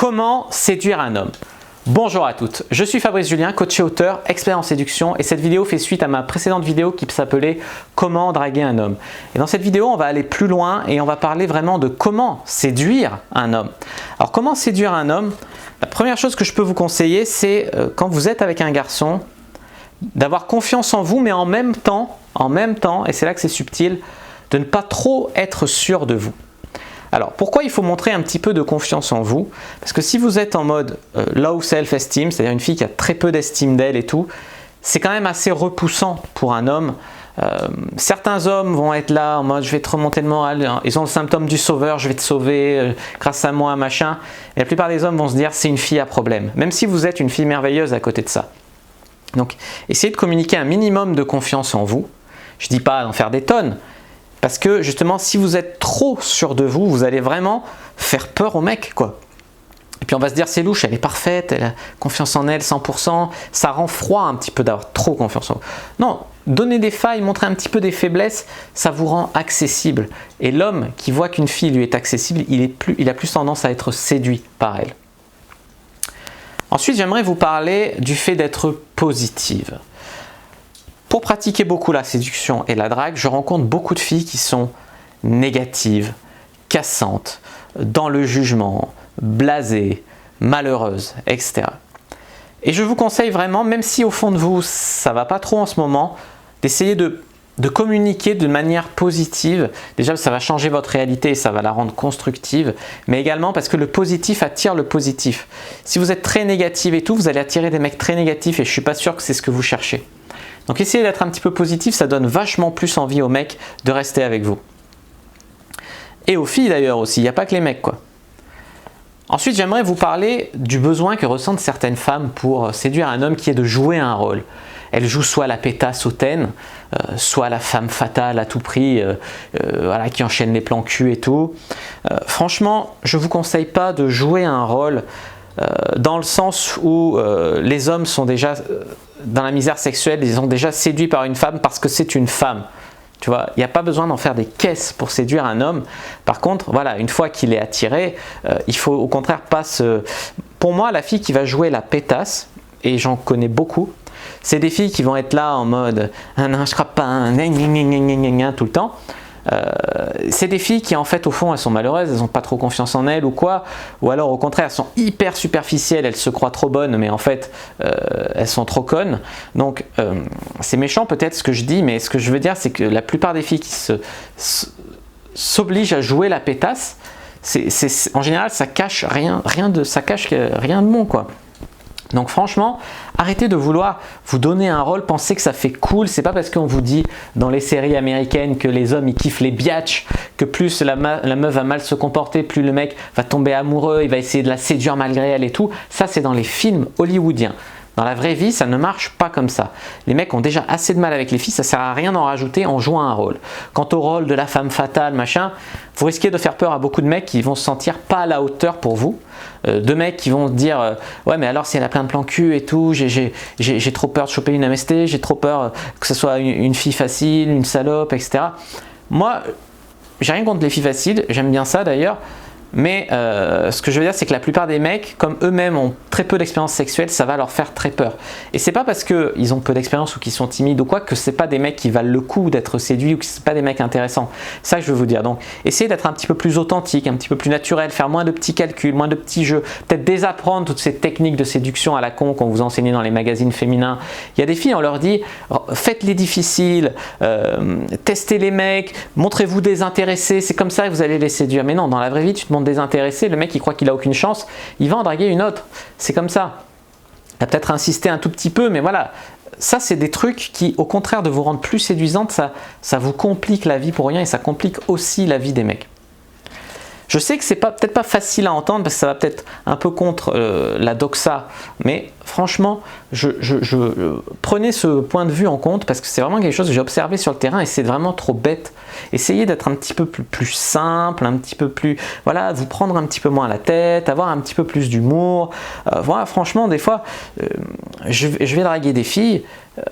Comment séduire un homme? Bonjour à toutes, je suis Fabrice Julien, coach et auteur, expert en séduction, et cette vidéo fait suite à ma précédente vidéo qui s'appelait Comment draguer un homme. Et dans cette vidéo, on va aller plus loin et on va parler vraiment de comment séduire un homme. Alors comment séduire un homme? La première chose que je peux vous conseiller, c'est quand vous êtes avec un garçon, d'avoir confiance en vous, mais en même temps, et c'est là que c'est subtil, de ne pas trop être sûr de vous. Alors, pourquoi il faut montrer un petit peu de confiance en vous? Parce que si vous êtes en mode low self-esteem, c'est-à-dire une fille qui a très peu d'estime d'elle et tout, c'est quand même assez repoussant pour un homme. Certains hommes vont être là en mode je vais te remonter le moral, ils ont le symptôme du sauveur, je vais te sauver grâce à moi, machin. Et la plupart des hommes vont se dire c'est une fille à problème, même si vous êtes une fille merveilleuse à côté de ça. Donc, essayez de communiquer un minimum de confiance en vous. Je ne dis pas d'en faire des tonnes, parce que justement, si vous êtes trop sûr de vous, vous allez vraiment faire peur au mec, quoi. Et puis on va se dire, c'est louche, elle est parfaite, elle a confiance en elle, 100%. Ça rend froid un petit peu d'avoir trop confiance en vous. Non, donner des failles, montrer un petit peu des faiblesses, ça vous rend accessible. Et l'homme qui voit qu'une fille lui est accessible, il a plus tendance à être séduit par elle. Ensuite, j'aimerais vous parler du fait d'être positive. Pour pratiquer beaucoup la séduction et la drague, je rencontre beaucoup de filles qui sont négatives, cassantes, dans le jugement, blasées, malheureuses, etc. Et je vous conseille vraiment, même si au fond de vous, ça ne va pas trop en ce moment, d'essayer de communiquer de manière positive. Déjà, ça va changer votre réalité et ça va la rendre constructive, mais également parce que le positif attire le positif. Si vous êtes très négative et tout, vous allez attirer des mecs très négatifs et je ne suis pas sûr que c'est ce que vous cherchez. Donc essayez d'être un petit peu positif, ça donne vachement plus envie aux mecs de rester avec vous. Et aux filles d'ailleurs aussi, il n'y a pas que les mecs, quoi. Ensuite, j'aimerais vous parler du besoin que ressentent certaines femmes pour séduire un homme qui est de jouer un rôle. Elle joue soit la pétasse hautaine, soit la femme fatale à tout prix, voilà, qui enchaîne les plans cul et tout. Franchement, je ne vous conseille pas de jouer un rôle dans le sens où les hommes sont déjà dans la misère sexuelle, ils sont déjà séduits par une femme parce que c'est une femme. Tu vois, il n'y a pas besoin d'en faire des caisses pour séduire un homme. Par contre, voilà, une fois qu'il est attiré, il faut au contraire pas se... Pour moi, la fille qui va jouer la pétasse, et j'en connais beaucoup, c'est des filles qui vont être là en mode « non, je crois pas, tout le temps ». C'est des filles qui en fait au fond elles sont malheureuses, elles n'ont pas trop confiance en elles ou quoi, ou alors au contraire elles sont hyper superficielles, elles se croient trop bonnes mais en fait elles sont trop connes. Donc c'est méchant peut-être ce que je dis, mais ce que je veux dire c'est que la plupart des filles qui s'obligent à jouer la pétasse, en général ça cache rien de bon, quoi. Donc franchement, arrêtez de vouloir vous donner un rôle, pensez que ça fait cool. C'est pas parce qu'on vous dit dans les séries américaines que les hommes ils kiffent les biatchs, que plus la meuf va mal se comporter, plus le mec va tomber amoureux, il va essayer de la séduire malgré elle et tout. Ça c'est dans les films hollywoodiens. Dans la vraie vie, ça ne marche pas comme ça. Les mecs ont déjà assez de mal avec les filles, ça sert à rien d'en rajouter en jouant un rôle. Quant au rôle de la femme fatale, machin, vous risquez de faire peur à beaucoup de mecs qui vont se sentir pas à la hauteur pour vous. De mecs qui vont se dire ouais mais alors si elle a plein de plans cul et tout, j'ai trop peur de choper une MST, j'ai trop peur que ce soit une fille facile, une salope, etc. Moi, j'ai rien contre les filles faciles, j'aime bien ça d'ailleurs. Mais ce que je veux dire, c'est que la plupart des mecs, comme eux-mêmes ont très peu d'expérience sexuelle, ça va leur faire très peur. Et c'est pas parce qu'ils ont peu d'expérience ou qu'ils sont timides ou quoi que c'est pas des mecs qui valent le coup d'être séduits ou que c'est pas des mecs intéressants. C'est ça que je veux vous dire. Donc, essayez d'être un petit peu plus authentique, un petit peu plus naturel, faire moins de petits calculs, moins de petits jeux, peut-être désapprendre toutes ces techniques de séduction à la con qu'on vous enseigne dans les magazines féminins. Il y a des filles, on leur dit, faites-les difficiles, testez les mecs, montrez-vous désintéressés, c'est comme ça que vous allez les séduire. Mais non, dans la vraie vie, tu te montres désintéressé, le mec il croit qu'il a aucune chance, il va en draguer une autre, c'est comme ça. Il a peut-être insisté un tout petit peu, mais voilà, ça c'est des trucs qui au contraire de vous rendre plus séduisante, ça vous complique la vie pour rien et ça complique aussi la vie des mecs. Je sais que c'est peut-être pas facile à entendre parce que ça va peut-être un peu contre la doxa, mais franchement, prenez ce point de vue en compte parce que c'est vraiment quelque chose que j'ai observé sur le terrain et c'est vraiment trop bête. Essayez d'être un petit peu plus simple, un petit peu plus, voilà, vous prendre un petit peu moins la tête, avoir un petit peu plus d'humour. Voilà, franchement, des fois, je vais draguer des filles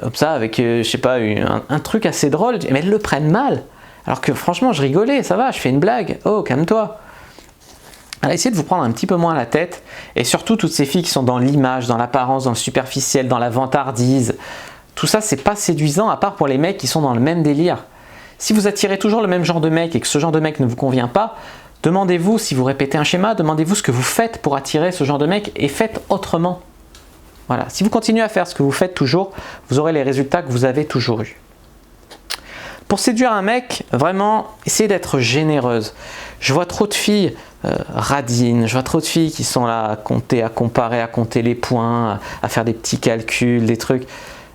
comme ça avec, je sais pas, un truc assez drôle, mais elles le prennent mal. Alors que franchement, je rigolais, ça va, je fais une blague. Oh, calme-toi. Alors, essayez de vous prendre un petit peu moins la tête, et surtout toutes ces filles qui sont dans l'image, dans l'apparence, dans le superficiel, dans la vantardise, tout ça c'est pas séduisant à part pour les mecs qui sont dans le même délire. Si vous attirez toujours le même genre de mec et que ce genre de mec ne vous convient pas, demandez-vous, si vous répétez un schéma, demandez-vous ce que vous faites pour attirer ce genre de mec et faites autrement. Voilà. Si vous continuez à faire ce que vous faites toujours, vous aurez les résultats que vous avez toujours eus. Pour séduire un mec, vraiment, essayez d'être généreuse. Je vois trop de filles radines, je vois trop de filles qui sont là à compter, à comparer, à compter les points, à faire des petits calculs, des trucs.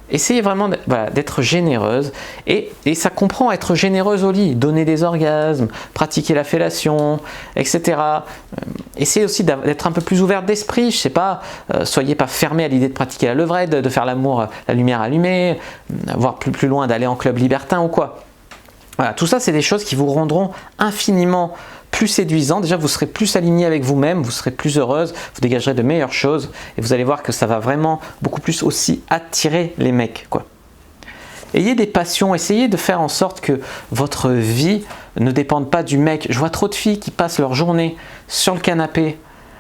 Essayez vraiment d'être généreuse et ça comprend être généreuse au lit, donner des orgasmes, pratiquer la fellation, etc. Essayez aussi d'être un peu plus ouverte d'esprit, je sais pas, soyez pas fermé à l'idée de pratiquer la levrette, de faire l'amour la lumière allumée, voire plus loin d'aller en club libertin ou quoi. Voilà, tout ça c'est des choses qui vous rendront infiniment plus séduisant. Déjà vous serez plus aligné avec vous-même, vous serez plus heureuse, vous dégagerez de meilleures choses et vous allez voir que ça va vraiment beaucoup plus aussi attirer les mecs, quoi. Ayez des passions, essayez de faire en sorte que votre vie ne dépende pas du mec. Je vois trop de filles qui passent leur journée sur le canapé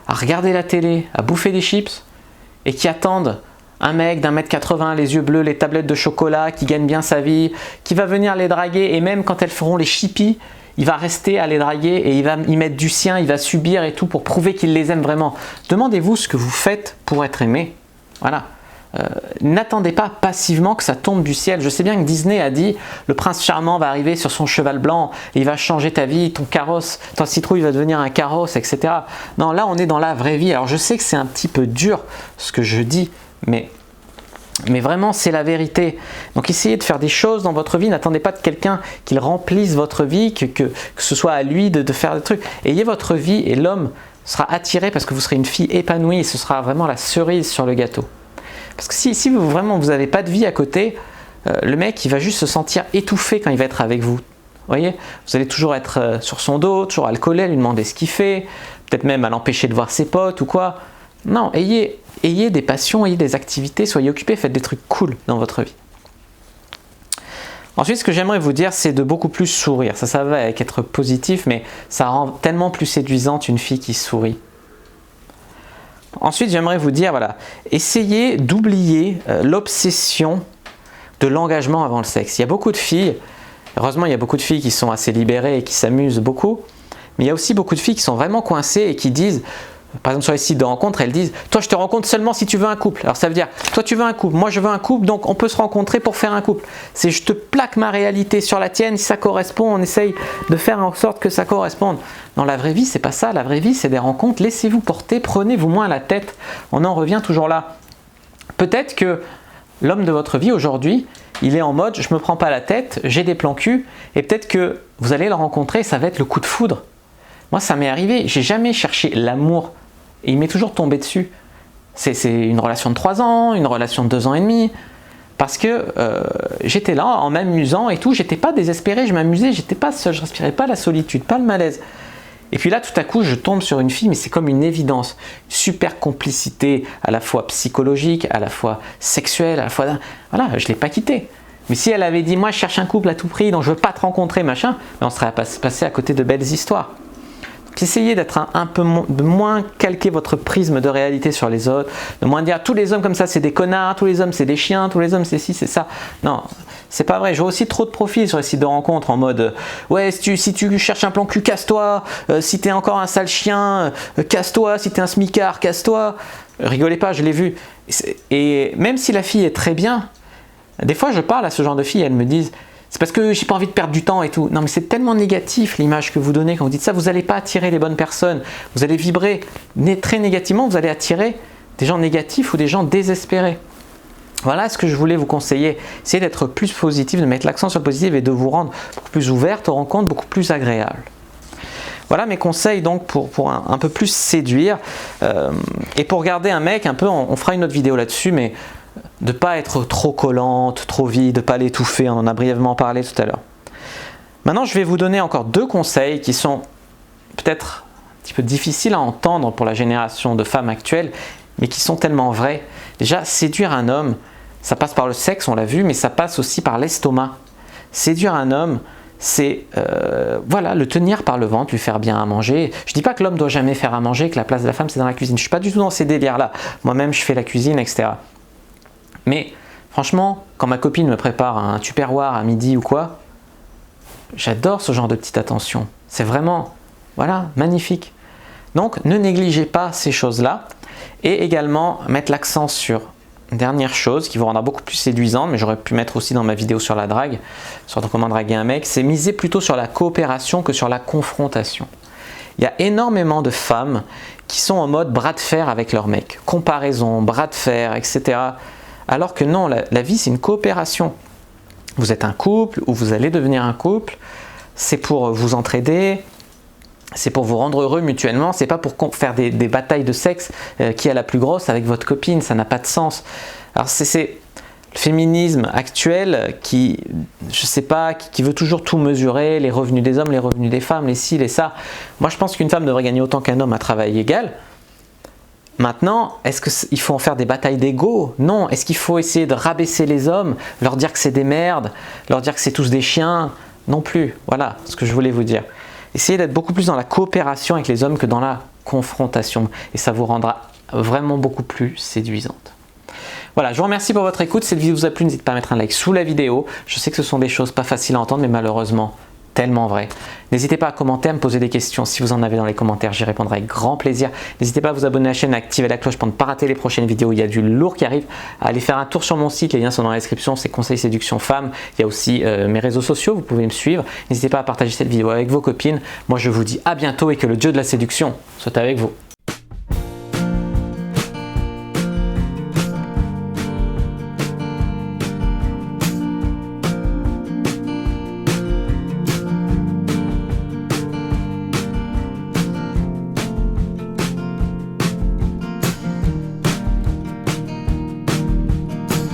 à regarder la télé, à bouffer des chips et qui attendent un mec d'1m80, les yeux bleus, les tablettes de chocolat, qui gagne bien sa vie, qui va venir les draguer et même quand elles feront les chippies, il va rester à les draguer et il va y mettre du sien, il va subir et tout pour prouver qu'il les aime vraiment. Demandez-vous ce que vous faites pour être aimé. Voilà. N'attendez pas passivement que ça tombe du ciel. Je sais bien que Disney a dit le prince charmant va arriver sur son cheval blanc et il va changer ta vie, ton carrosse, ton citrouille va devenir un carrosse, etc. Non, là on est dans la vraie vie. Alors je sais que c'est un petit peu dur ce que je dis, mais vraiment c'est la vérité. Donc essayez de faire des choses dans votre vie, n'attendez pas de quelqu'un qu'il remplisse votre vie, que ce soit à lui de faire des trucs. Ayez votre vie et l'homme sera attiré parce que vous serez une fille épanouie et ce sera vraiment la cerise sur le gâteau. Parce que si vous n'avez pas de vie à côté, le mec il va juste se sentir étouffé quand il va être avec vous. Vous voyez, vous allez toujours être sur son dos, toujours à le coller, à lui demander ce qu'il fait, peut-être même à l'empêcher de voir ses potes ou quoi. Non, ayez des passions, ayez des activités, soyez occupés, faites des trucs cool dans votre vie. Ensuite, ce que j'aimerais vous dire, c'est de beaucoup plus sourire. Ça va avec être positif, mais ça rend tellement plus séduisante une fille qui sourit. Ensuite, j'aimerais vous dire, voilà, essayez d'oublier l'obsession de l'engagement avant le sexe. Il y a beaucoup de filles, heureusement il y a beaucoup de filles qui sont assez libérées et qui s'amusent beaucoup, mais il y a aussi beaucoup de filles qui sont vraiment coincées et qui disent, par exemple sur les sites de rencontres, elles disent « Toi je te rencontre seulement si tu veux un couple ». Alors ça veut dire « Toi tu veux un couple, moi je veux un couple, donc on peut se rencontrer pour faire un couple ». C'est « Je te plaque ma réalité sur la tienne, si ça correspond, on essaye de faire en sorte que ça corresponde ». Dans la vraie vie, c'est pas ça. La vraie vie, c'est des rencontres. Laissez-vous porter, prenez-vous moins la tête. On en revient toujours là. Peut-être que l'homme de votre vie aujourd'hui, il est en mode « Je me prends pas la tête, j'ai des plans cul ». Et peut-être que vous allez le rencontrer, ça va être le coup de foudre. Moi, ça m'est arrivé. J'ai jamais cherché l'amour. Et il m'est toujours tombé dessus. C'est une relation de 3 ans, une relation de 2 ans et demi. Parce que j'étais là en m'amusant et tout. J'étais pas désespéré, je m'amusais, j'étais pas seul, je respirais pas la solitude, pas le malaise. Et puis là, tout à coup, je tombe sur une fille, mais c'est comme une évidence. Une super complicité, à la fois psychologique, à la fois sexuelle, à la fois... Voilà, je l'ai pas quittée. Mais si elle avait dit, moi, je cherche un couple à tout prix, donc je veux pas te rencontrer, machin, on serait passé à côté de belles histoires. Donc, essayez d'être de moins calquer votre prisme de réalité sur les autres, de moins dire, tous les hommes comme ça, c'est des connards, tous les hommes, c'est des chiens, tous les hommes, c'est ci, c'est ça. Non, c'est pas vrai. Je vois aussi trop de profils sur les sites de rencontres en mode ouais, si tu cherches un plan cul, casse-toi. Si t'es encore un sale chien, casse-toi. Si t'es un smicard, casse-toi. Rigolez pas, je l'ai vu. Et même si la fille est très bien, des fois je parle à ce genre de filles, elles me disent c'est parce que j'ai pas envie de perdre du temps et tout. Non, mais c'est tellement négatif l'image que vous donnez quand vous dites ça. Vous n'allez pas attirer les bonnes personnes. Vous allez vibrer très négativement. Vous allez attirer des gens négatifs ou des gens désespérés. Voilà ce que je voulais vous conseiller. Essayez d'être plus positif, de mettre l'accent sur le positif et de vous rendre beaucoup plus ouverte aux rencontres, beaucoup plus agréables. Voilà mes conseils donc pour un peu plus séduire. Et pour garder un mec un peu, on fera une autre vidéo là-dessus, mais de ne pas être trop collante, trop vide, de ne pas l'étouffer, on en a brièvement parlé tout à l'heure. Maintenant, je vais vous donner encore 2 conseils qui sont peut-être un petit peu difficiles à entendre pour la génération de femmes actuelles, mais qui sont tellement vrais. Déjà, séduire un homme, ça passe par le sexe, on l'a vu, mais ça passe aussi par l'estomac. Séduire un homme, c'est voilà, le tenir par le ventre, lui faire bien à manger. Je dis pas que l'homme doit jamais faire à manger, que la place de la femme c'est dans la cuisine. Je suis pas du tout dans ces délires-là. Moi-même, je fais la cuisine, etc. Mais franchement, quand ma copine me prépare un tupperware à midi ou quoi, j'adore ce genre de petite attention. C'est vraiment, voilà, magnifique. Donc, ne négligez pas ces choses-là. Et également, mettre l'accent sur une dernière chose qui vous rendra beaucoup plus séduisante, mais j'aurais pu mettre aussi dans ma vidéo sur la drague, sur comment draguer un mec, c'est miser plutôt sur la coopération que sur la confrontation. Il y a énormément de femmes qui sont en mode bras de fer avec leur mec. Comparaison, bras de fer, etc. Alors que non, la vie c'est une coopération. Vous êtes un couple ou vous allez devenir un couple, c'est pour vous entraider, c'est pour vous rendre heureux mutuellement, c'est pas pour faire des batailles de sexe qui est la plus grosse avec votre copine, ça n'a pas de sens. Alors c'est le féminisme actuel qui, je sais pas, qui veut toujours tout mesurer, les revenus des hommes, les revenus des femmes, les ci, les ça. Moi je pense qu'une femme devrait gagner autant qu'un homme à travail égal. Maintenant, est-ce qu'il faut en faire des batailles d'ego? Non. Est-ce qu'il faut essayer de rabaisser les hommes, leur dire que c'est des merdes, leur dire que c'est tous des chiens? Non plus. Voilà ce que je voulais vous dire. Essayez d'être beaucoup plus dans la coopération avec les hommes que dans la confrontation. Et ça vous rendra vraiment beaucoup plus séduisante. Voilà, je vous remercie pour votre écoute. Si cette vidéo vous a plu, n'hésitez pas à mettre un like sous la vidéo. Je sais que ce sont des choses pas faciles à entendre, mais malheureusement, tellement vrai. N'hésitez pas à commenter, à me poser des questions. Si vous en avez dans les commentaires, j'y répondrai avec grand plaisir. N'hésitez pas à vous abonner à la chaîne, à activer la cloche pour ne pas rater les prochaines vidéos. Il y a du lourd qui arrive. Allez faire un tour sur mon site, les liens sont dans la description. C'est Conseil Séduction Femmes. Il y a aussi mes réseaux sociaux, vous pouvez me suivre. N'hésitez pas à partager cette vidéo avec vos copines. Moi, je vous dis à bientôt et que le dieu de la séduction soit avec vous.